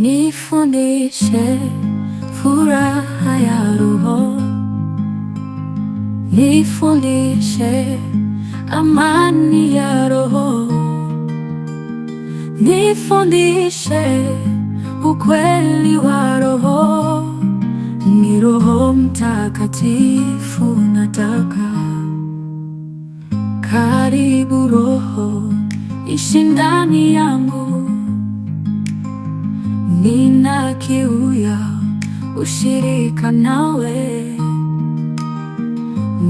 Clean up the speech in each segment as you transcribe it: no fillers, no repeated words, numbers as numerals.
Nifundishe furaha ya Roho, nifundishe amani ya Roho, nifundishe ukweli wa Roho. Ni Roho Mtakatifu nataka. Karibu Roho, ishi ndani yangu. Nina kiu ya ushirika nawe.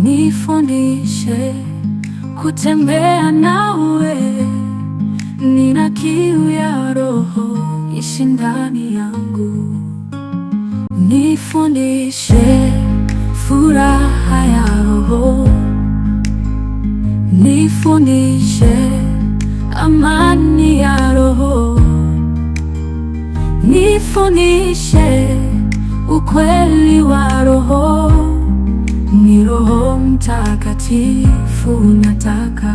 Nifundishe kutembea nawe. Nina kiu ya Roho, ishi ndani yangu. Nifundishe furaha ya Roho, nifundishe amani ya Roho, nifundishe ukweli wa Roho. Ni Roho Mtakatifu nataka.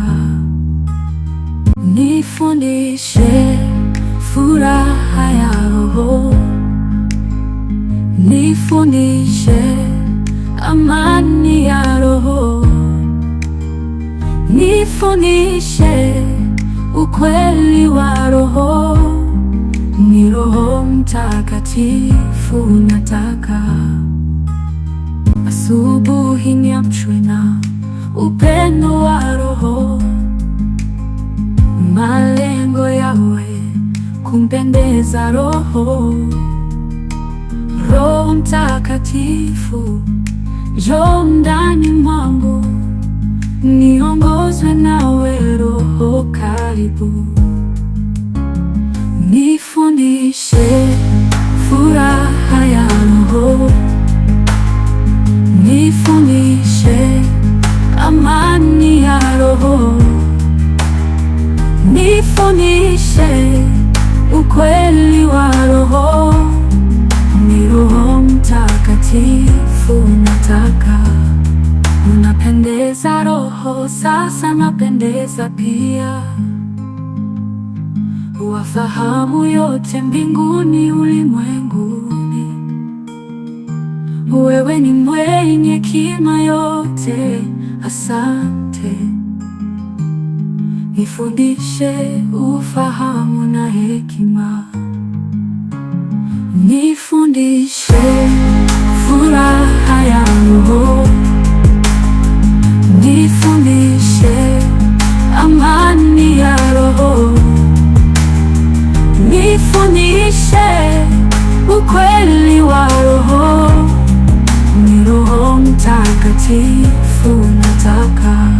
Nifundishe furaha ya Roho, nifundishe amani ya Roho, nifundishe ukweli wa Roho. Ni Roho Mtakatifu nataka. Asubuhi niamshwe na upendo wa Roho, malengo yawe kumpendeza Roho. Roho Mtakatifu, njoo ndani mwangu, niongozwe nawe Roho, karibu. Nifundishe furaha ya Roho, nifundishe amani ya Roho, nifundishe ukweli wa Roho. Ni Roho Mtakatifu nataka. Unapendeza Roho, sasa napendeza pia. Wafahamu yote mbinguni, ulimwenguni. Wewe ni mwenye hekima yote, asante. Nifundishe ufahamu na hekima. Nifundishe furaha ya Roho, nifundishe amani ya Roho, nifundishe ukweli wa Roho. Ni Roho Mtakatifu nataka.